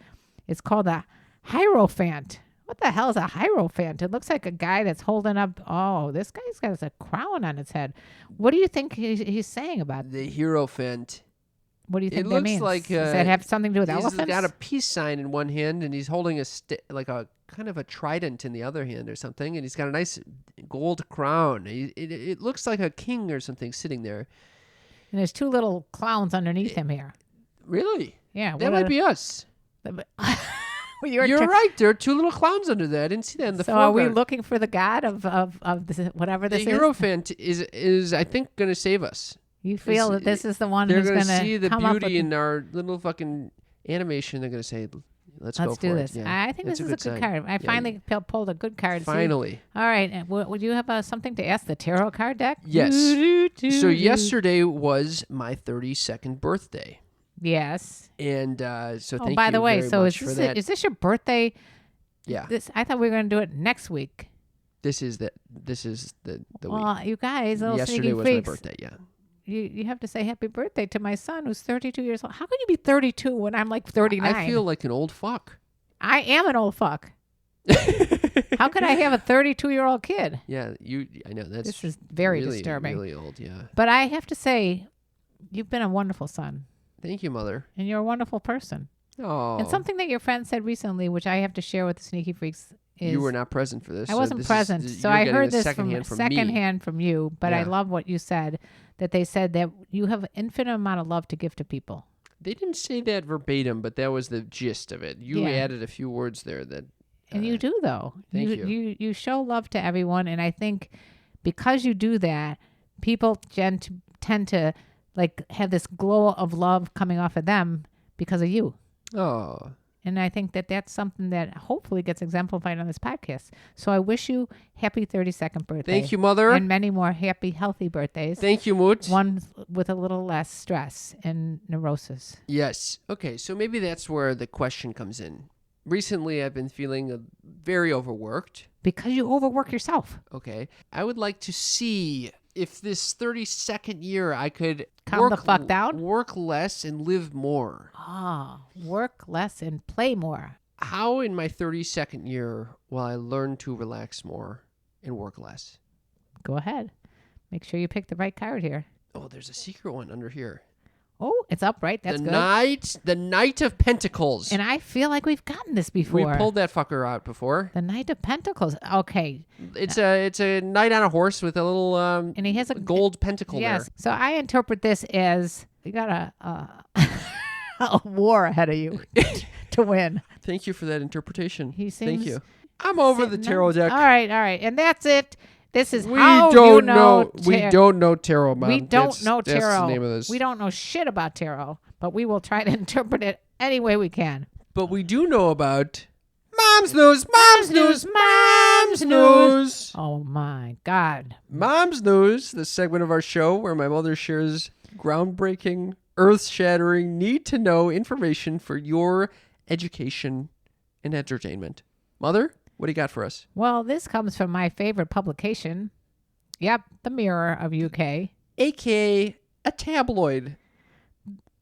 It's called a Hierophant. What the hell is a Hierophant? It looks like a guy that's holding up. Oh, this guy's got a crown on his head. What do you think he's saying about? The Hierophant. What do you think It that looks means? like, Does that have something to do with He's elephants? got a peace sign in one hand, and he's holding a like a kind of a trident in the other hand or something, and he's got a nice gold crown. It looks like a king or something sitting there. And there's two little clowns underneath him here. Really? Yeah, That might be us. Well, You're right. There are two little clowns under there. I didn't see that in the So are we foreground. looking for the god of this, whatever The this is? Hierophant is I think going to save us. You feel that this is the one They're who's going going to see the come up with beauty in our little fucking animation. They're going to say, "Let's go Let's for do it." this. Yeah, I think that's this is a good sign. card. I Yeah, finally pulled a good card. See? Finally. All right. And would you have something to ask the tarot card deck? Yes. Doo-doo-doo-doo. So yesterday was my 32nd birthday. Yes. And so thank Oh, by you the way, very so much for that. is this your birthday Yeah. I thought we were going to do it next week. This is the week. Well, you guys, little Yesterday sneaky was freaks. my birthday, yeah. You have to say happy birthday to my son who's 32 years old. How can you be 32 when I'm like 39? I feel like an old fuck. I am an old fuck. How could I have a 32-year-old kid? Yeah, I know that's This is very really, disturbing. really old, yeah. But I have to say, you've been a wonderful son, Thank you, Mother. and you're a wonderful person. Oh. And something that your friend said recently, which I have to share with the sneaky freaks, is you were not present for this. I wasn't present, so I heard this secondhand from you. But I Yeah. love what you said. That they said that you have an infinite amount of love to give to people. They didn't say that verbatim, but that was the gist of it. You Yeah. added a few words there that. And you do, though. Thank you. You show love to everyone, and I think because you do that, people tend to like have this glow of love coming off of them because of you. Oh. And I think that that's something that hopefully gets exemplified on this podcast. So I wish you happy 32nd birthday. Thank you, Mother. And many more happy, healthy birthdays. Thank you, Moot. One with a little less stress and neurosis. Yes. Okay, so maybe that's where the question comes in. Recently, I've been feeling very overworked. Because you overwork yourself. Okay. I would like to see if this 32nd year I could Calm the fuck down? work less and live more. Work less and play more. How in my 32nd year will I learn to relax more and work less? Go ahead. Make sure you pick the right card here. Oh, there's a secret one under here. Oh, it's upright. That's good. The Knight of Pentacles. And I feel like we've gotten this before. We pulled that fucker out before. The Knight of Pentacles. Okay. It's a knight on a horse with a little And he has a gold pentacle yes. there. So I interpret this as you got a war ahead of you to win. Thank you for that interpretation. He Thank seems you. I'm over the tarot deck. All right. And that's it. This is We how don't you know. We don't know tarot, Mom. We don't know tarot. That's the name of this. We don't know shit about tarot, but we will try to interpret it any way we can. But we do know about Mom's News. Mom's News. Mom's News. Oh my God. Mom's News, the segment of our show where my mother shares groundbreaking, earth-shattering, need-to-know information for your education and entertainment. Mother, what do you got for us? Well, this comes from my favorite publication. Yep, the Mirror of UK. AKA a tabloid.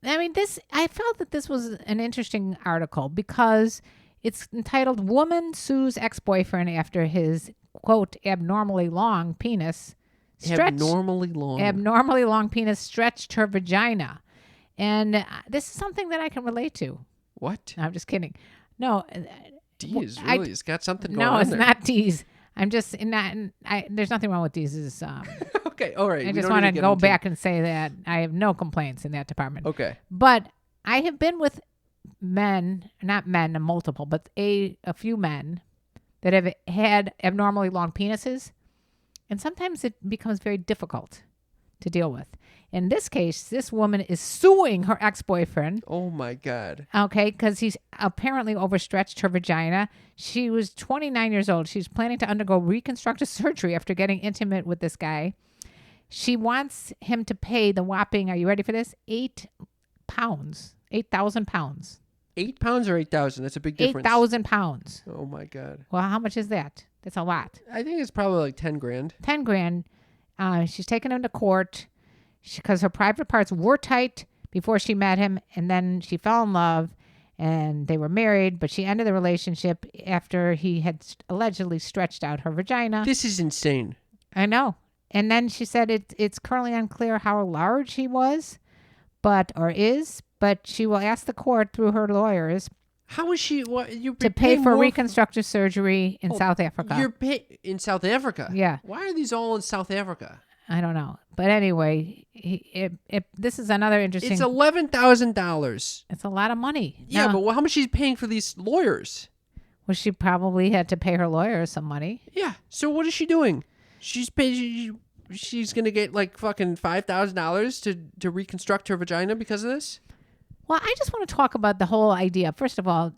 I mean, I felt that this was an interesting article because it's entitled "Woman Sues Ex-Boyfriend After His Quote Abnormally Long Penis Abnormally long penis stretched her vagina," and this is something that I can relate to. What? No, I'm just kidding. No, D's really? It's got something going no, on it's there. not D's. I'm just not. There's nothing wrong with D's. Okay, all right. I just want to go back and say that I have no complaints in that department. Okay. But I have been with men, not men, multiple, but a few men that have had abnormally long penises. And sometimes it becomes very difficult to deal with. In this case, this woman is suing her ex-boyfriend. Oh, my God. Okay, because he's apparently overstretched her vagina. She was 29 years old. She's planning to undergo reconstructive surgery after getting intimate with this guy. She wants him to pay the whopping, are you ready for this? 8 pounds. 8,000 pounds. 8 pounds or 8,000? That's a big difference. 8,000 pounds. Oh, my God. Well, how much is that? That's a lot. I think it's probably like 10 grand. 10 grand. She's taken him to court because her private parts were tight before she met him, and then she fell in love, and they were married, but she ended the relationship after he had allegedly stretched out her vagina. This is insane. I know. And then she said it's currently unclear how large he was, but she will ask the court through her lawyers How is she? What you to pay for reconstructive surgery in South Africa. You're in South Africa. Yeah. Why are these all in South Africa? I don't know. But anyway, this is another interesting. It's $11,000. It's a lot of money. Yeah, Now, but how much she's paying for these lawyers? well, she probably had to pay her lawyer some money. Yeah. So what is she doing? She's gonna get like fucking $5,000 to reconstruct her vagina because of this. Well, I just want to talk about the whole idea. First of all,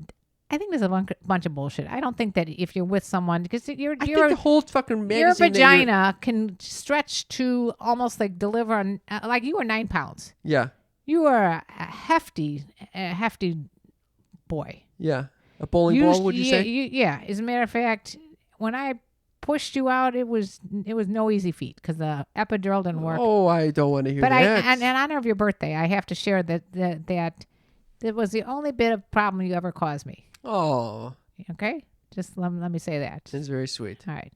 I think there's a bunch of bullshit. I don't think that if you're with someone, because I think the whole fucking magazine. your vagina can stretch to almost like deliver on, like you are 9 pounds. Yeah. You are a hefty boy. Yeah. A bowling ball, would you say? Yeah. As a matter of fact, when I pushed you out, it was no easy feat because the epidural didn't work. Oh, I don't want to hear But that. in honor of your birthday, I have to share that it was the only bit of problem you ever caused me. Oh, Okay? Just let me say that. that's very sweet. All right.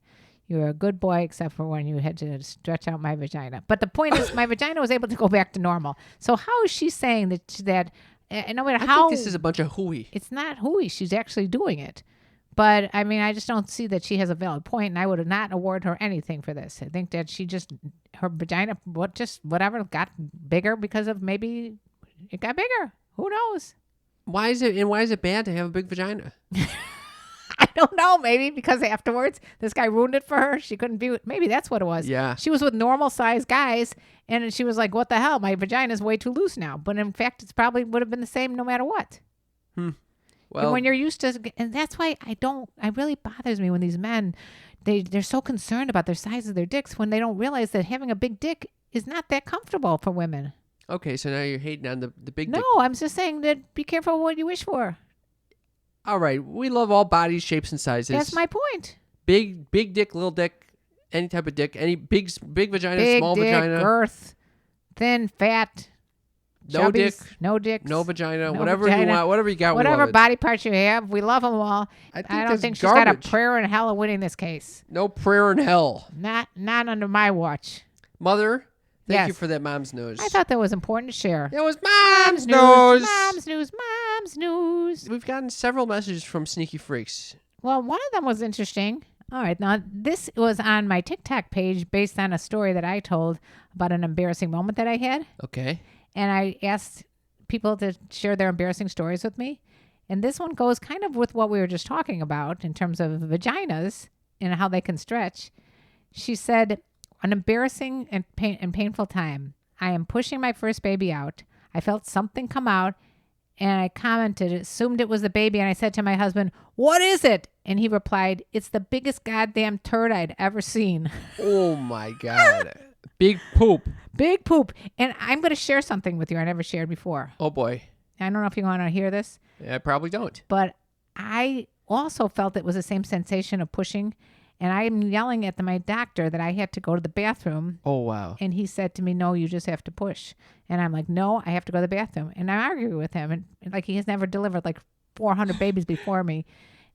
You were a good boy except for when you had to stretch out my vagina. But the point is, my vagina was able to go back to normal. So how is she saying that no matter I how... think this is a bunch of hooey. It's not hooey. She's actually doing it. But, I mean, I just don't see that she has a valid point, and I would not award her anything for this. I think that her vagina, whatever, got bigger because of maybe it got bigger. Who knows? Why is it bad to have a big vagina? I don't know. Maybe because afterwards this guy ruined it for her. She couldn't be with. Maybe that's what it was. Yeah. She was with normal sized guys, and she was like, "What the hell? My vagina is way too loose now." But in fact, it's probably would have been the same no matter what. Well, And when you're used to, and that's why it really bothers me when these men, they're so concerned about their size of their dicks when they don't realize that having a big dick is not that comfortable for women. okay, so now you're hating on the big No, dick. I'm just saying that be careful what you wish for. All right, we love all bodies, shapes, and sizes. That's my point. big dick, little dick, any type of dick, any big vagina, Big small dick, vagina, girth, thin, fat, no dick, chubbies, no dicks, no vagina, no whatever you vagina. want, whatever you got. we whatever love it. body parts you have, we love them all. I think don't that's think she's garbage. got a prayer in hell of winning this case. No prayer in hell. Not under my watch. Mother, thank you Yes. for that mom's news. I thought that was important to share. it was mom's news. Mom's news. Mom's news. We've gotten several messages from Sneaky Freaks. Well, one of them was interesting. All right. Now, this was on my TikTok page based on a story that I told about an embarrassing moment that I had. Okay. And I asked people to share their embarrassing stories with me. And this one goes kind of with what we were just talking about in terms of vaginas and how they can stretch. She said, an embarrassing and painful time. I am pushing my first baby out. I felt something come out and I commented, assumed it was the baby. And I said to my husband, "What is it?" And he replied, "It's the biggest goddamn turd I'd ever seen." Oh my God. Big poop. Big poop. And I'm going to share something with you I never shared before. Oh boy. I don't know if you want to hear this, I probably don't. but I also felt it was the same sensation of pushing. And I'm yelling at my doctor that I had to go to the bathroom. Oh wow. And he said to me, "No, you just have to push." And I'm like, "No, I have to go to the bathroom." And I argue with him. And like, he has never delivered like 400 babies before me.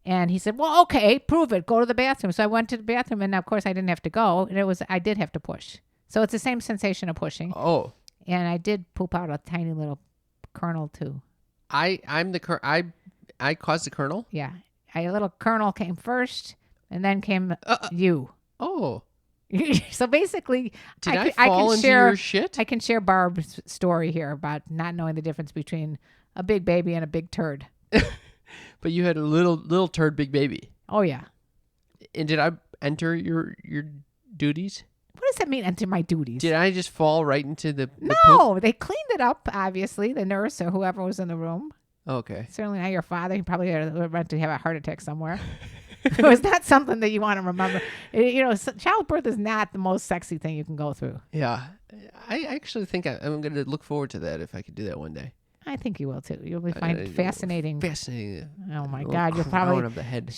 And he said, "Well, okay, prove it. Go to the bathroom." So I went to the bathroom, and of course I didn't have to go. And I did have to push. So it's the same sensation of pushing. Oh. And I did poop out a tiny little kernel too. I caused the kernel. Yeah. A little kernel came first, and then came you. Oh. So basically, Did I can fall into share your shit? I can share Barb's story here about not knowing the difference between a big baby and a big turd. But you had a little turd big baby. Oh yeah. And did I enter your duties? What does that mean? Enter my duties? Did I just fall right into the poop? No, they cleaned it up. Obviously, the nurse or whoever was in the room. Okay. Certainly not your father. He probably went to have a heart attack somewhere. It was not something that you want to remember. Childbirth is not the most sexy thing you can go through. Yeah. I actually think I'm going to look forward to that if I could do that one day. I think you will too. You'll find it fascinating. Fascinating. Oh my Little God! You'll crown probably of the head.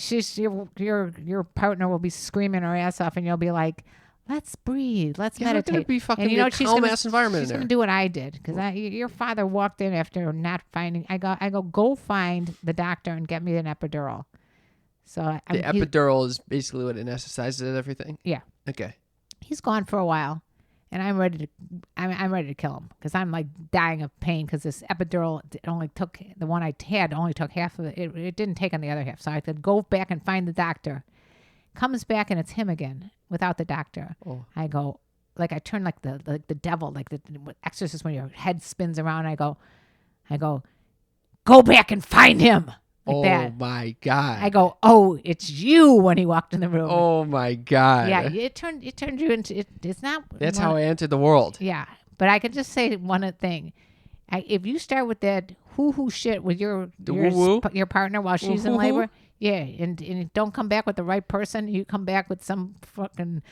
your partner will be screaming her ass off, and you'll be like, "Let's breathe. Let's Yeah, meditate." gonna be fucking and you know a what she's calm gonna, ass environment she's in gonna there. do what I did because your father walked in after not finding. I go find the doctor and get me an epidural. So The epidural is basically what anesthetizes everything. Yeah. Okay. He's gone for a while, and I'm ready to kill him because I'm like dying of pain because this epidural only took the one I had only took half of it. It didn't take on the other half, so I had to go back and find the doctor. Comes back and it's him again without the doctor. Oh. I go I turn like the devil, like the exorcist when your head spins around. I go, go back and find him. Like that. Oh my God. I go, "Oh, it's you," when he walked in the room. Oh my God. Yeah, it turned you into it's not. That's how I entered the world. Yeah, but I could just say one thing: if you start with that hoo shit with your partner while she's in labor, yeah, and don't come back with the right person. You come back with some fucking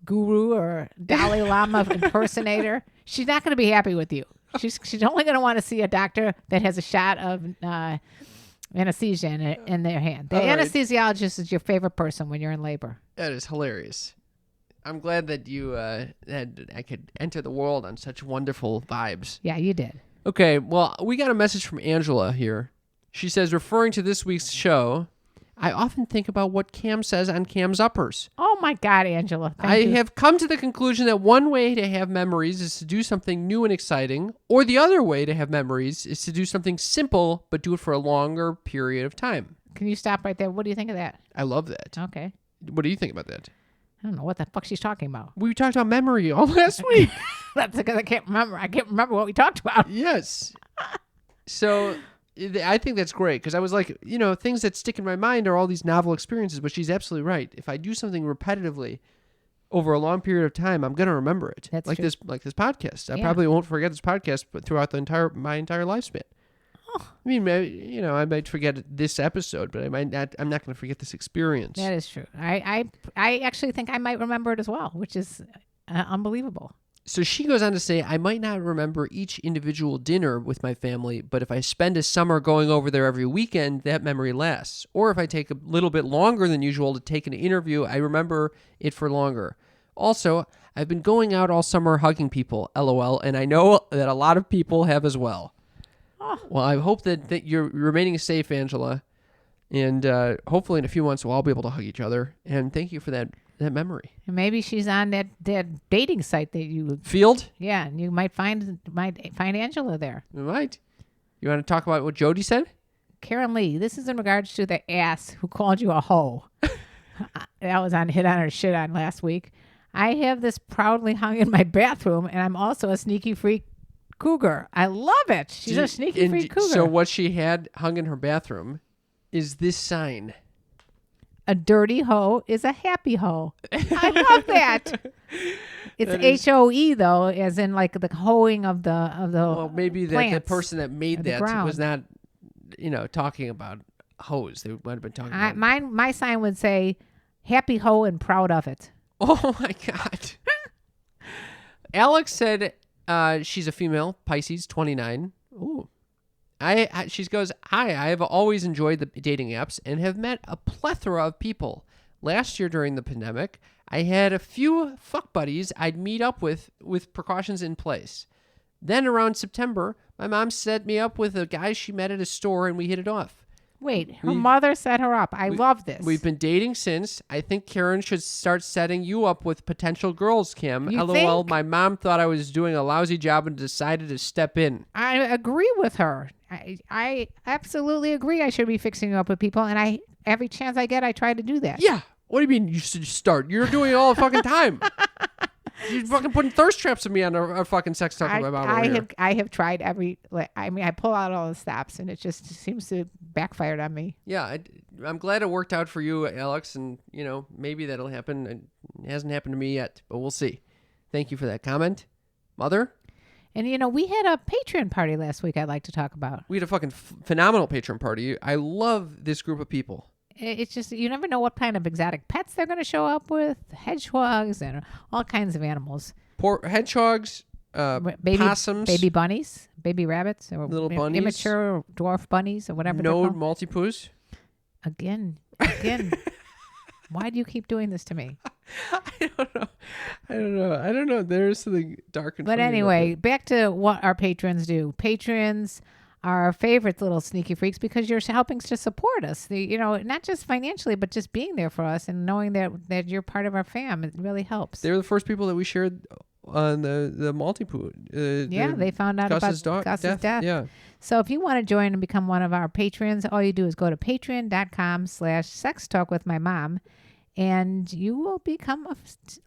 guru or Dalai Lama impersonator. She's not going to be happy with you. She's only going to want to see a doctor that has a shot of anesthesia in their hand. The All right. anesthesiologist is your favorite person when you're in labor. That is hilarious. I'm glad that you that I could enter the world on such wonderful vibes. Yeah, you did. Okay, well, we got a message from Angela here. She says, referring to this week's show, I often think about what Cam says on Cam's uppers. Oh my God, Angela. Thank I you. have come to the conclusion that one way to have memories is to do something new and exciting, or the other way to have memories is to do something simple but do it for a longer period of time. Can you stop right there? What do you think of that? I love that. Okay. What do you think about that? I don't know what the fuck she's talking about. We talked about memory all last week. That's because I can't remember. I can't remember what we talked about. Yes. So I think that's great because I was like, things that stick in my mind are all these novel experiences, but she's absolutely right. If I do something repetitively over a long period of time, I'm going to remember it. That's like true. this podcast. I Yeah. probably won't forget this podcast but throughout my entire lifespan. Oh. I mean, I might forget this episode, but I'm not going to forget this experience. That is true. I actually think I might remember it as well, which is unbelievable. So she goes on to say, I might not remember each individual dinner with my family, but if I spend a summer going over there every weekend, that memory lasts. Or if I take a little bit longer than usual to take an interview, I remember it for longer. Also, I've been going out all summer hugging people, LOL, and I know that a lot of people have as well. Oh. Well, I hope that you're remaining safe, Angela, and hopefully in a few months we'll all be able to hug each other. And thank you for that memory. And maybe she's on that dating site that you. Field? Yeah, and you might find Angela there. We might. You want to talk about what Jody said? Karen Lee, this is in regards to the ass who called you a hoe. That was on Hit On or Shit On last week. I have this proudly hung in my bathroom, and I'm also a sneaky freak cougar. I love it. She's a sneaky freak cougar. So what she had hung in her bathroom is this sign. A dirty hoe is a happy hoe. I love that. It's HOE though, as in like the hoeing of the Well, maybe the plants person that made or the that ground. was not, talking about hoes. They might have been talking about. My sign would say, "Happy hoe and proud of it." Oh my God. Alex said she's a female, Pisces, 29. Ooh. She goes, hi, I have always enjoyed the dating apps and have met a plethora of people. Last year during the pandemic, I had a few fuck buddies I'd meet up with precautions in place. Then around September, my mom set me up with a guy she met at a store and we hit it off. Wait, her mother set her up. I love this. We've been dating since. I think Karen should start setting you up with potential girls, Kim. You LOL, think? my mom thought I was doing a lousy job and decided to step in. I agree with her. I absolutely agree. I should be fixing you up with people, and every chance I get, I try to do that. Yeah. What do you mean you should start? You're doing it all the fucking time. You're fucking putting thirst traps in me on a fucking sex talk with my mom over here. I have tried I pull out all the stops, and it just seems to backfired on me. Yeah, I'm glad it worked out for you, Alex, and, maybe that'll happen. It hasn't happened to me yet, but we'll see. Thank you for that comment. Mother? And, we had a Patreon party last week I'd like to talk about. We had a fucking phenomenal Patreon party. I love this group of people. It's just, you never know what kind of exotic pets they're going to show up with. Hedgehogs and all kinds of animals. Poor hedgehogs, possums. Baby bunnies, baby rabbits, or Little bunnies. immature dwarf bunnies, or whatever No they're called. multi-poos. Again. Why do you keep doing this to me? I don't know. There's something dark and But funny about anyway, back to what our patrons do. Patrons are our favorite little sneaky freaks because you're helping to support us. Not just financially, but just being there for us and knowing that you're part of our fam. It really helps. They're the first people that we shared on the multi-poo. They found out Gus's about Gus's death. Yeah. So if you want to join and become one of our patrons, all you do is go to patreon.com/sextalkwithmymom, and you will become a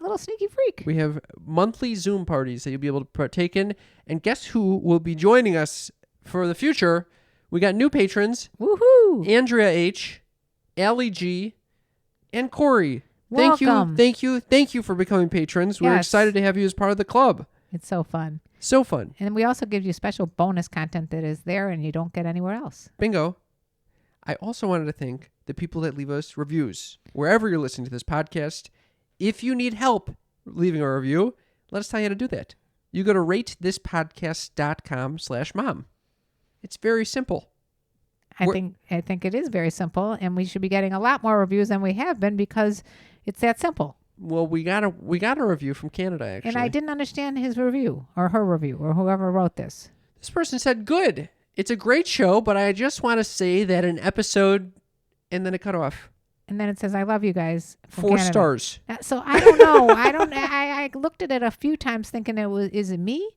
little sneaky freak. We have monthly Zoom parties that you'll be able to partake in. And guess who will be joining us for the future? We got new patrons. Woohoo! Andrea H., Allie G., and Corey. Welcome. Thank you for becoming patrons. We're Yes. excited to have you as part of the club. It's so fun. So fun. And we also give you special bonus content that is there and you don't get anywhere else. Bingo. I also wanted to thank the people that leave us reviews. Wherever you're listening to this podcast, if you need help leaving a review, let us tell you how to do that. You go to ratethispodcast.com/mom. It's very simple. I think it is very simple, and we should be getting a lot more reviews than we have been because it's that simple. Well, we got a review from Canada, actually. And I didn't understand his review or her review or whoever wrote this. This person said, good. It's a great show, but I just want to say that an episode, and then it cut off. And then it says, I love you guys. 4 stars. So I don't know. I looked at it a few times thinking is it me?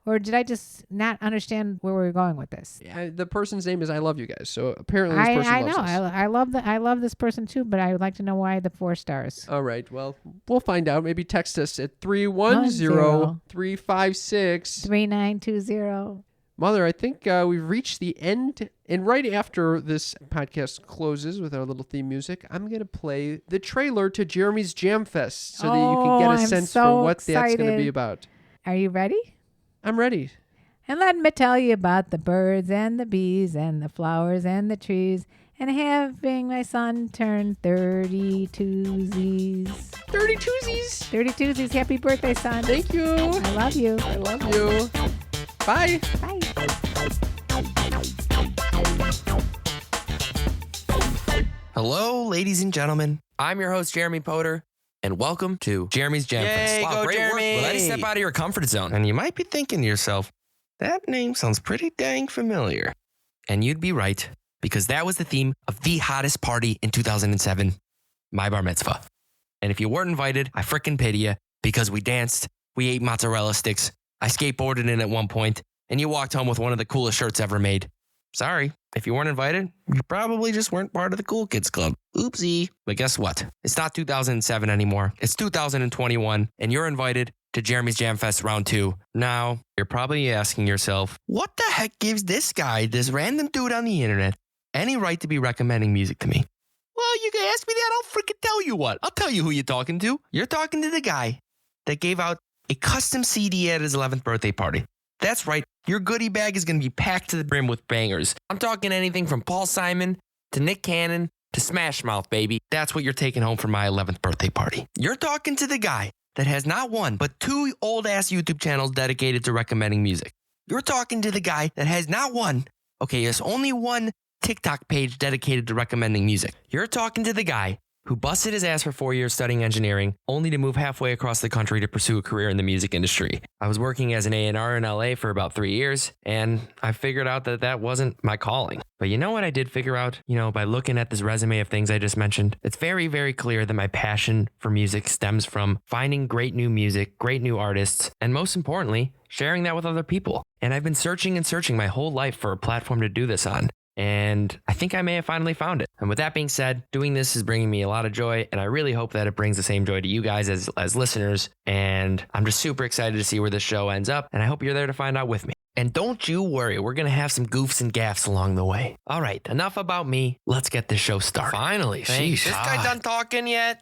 Or did I just not understand where we were going with this? Yeah, the person's name is I love you guys. So apparently this person loves us. I love this person too, but I would like to know why the 4 stars. All right. Well, we'll find out. Maybe text us at 310-356-3920. Mother, I think we've reached the end. And right after this podcast closes with our little theme music, I'm going to play the trailer to Jeremy's Jam Fest so that you can get a sense for what that's going to be about. Are you ready? I'm ready. And let me tell you about the birds and the bees and the flowers and the trees and having my son turn 32sies. 32sies. 32sies. Happy birthday, son. Thank you. I love you. I love you. Bye. Bye. Hello, ladies and gentlemen. I'm your host, Jeremy Potter, and welcome to Jeremy's Jam Fest. Yay, go great Jeremy. work. Well, step out of your comfort zone. And you might be thinking to yourself, that name sounds pretty dang familiar. And you'd be right, because that was the theme of the hottest party in 2007, my bar mitzvah. And if you weren't invited, I frickin' pity you, because we danced, we ate mozzarella sticks, I skateboarded in at one point, and you walked home with one of the coolest shirts ever made. Sorry, if you weren't invited, you probably just weren't part of the cool kids club. Oopsie. But guess what? It's not 2007 anymore. It's 2021, and you're invited to Jeremy's Jam Fest Round 2. Now, you're probably asking yourself, what the heck gives this guy, this random dude on the internet, any right to be recommending music to me? Well, you can ask me that, I'll freaking tell you what. I'll tell you who you're talking to. You're talking to the guy that gave out a custom CD at his 11th birthday party. That's right. Your goodie bag is going to be packed to the brim with bangers. I'm talking anything from Paul Simon to Nick Cannon to Smash Mouth, baby. That's what you're taking home for my 11th birthday party. You're talking to the guy that has not one, but 2 old-ass YouTube channels dedicated to recommending music. You're talking to the guy that has not one, okay, there's only one TikTok page dedicated to recommending music. You're talking to the guy who busted his ass for 4 years studying engineering, only to move halfway across the country to pursue a career in the music industry. I was working as an A&R in LA for about 3 years, and I figured out that that wasn't my calling. But you know what I did figure out? By looking at this resume of things I just mentioned, it's very, very clear that my passion for music stems from finding great new music, great new artists, and most importantly, sharing that with other people. And I've been searching and searching my whole life for a platform to do this on. And I think I may have finally found it. And with that being said, doing this is bringing me a lot of joy, and I really hope that it brings the same joy to you guys as listeners. And I'm just super excited to see where this show ends up, and I hope you're there to find out with me. And don't you worry, we're going to have some goofs and gaffs along the way. All right, enough about me. Let's get this show started. Finally, sheesh. This guy done talking yet?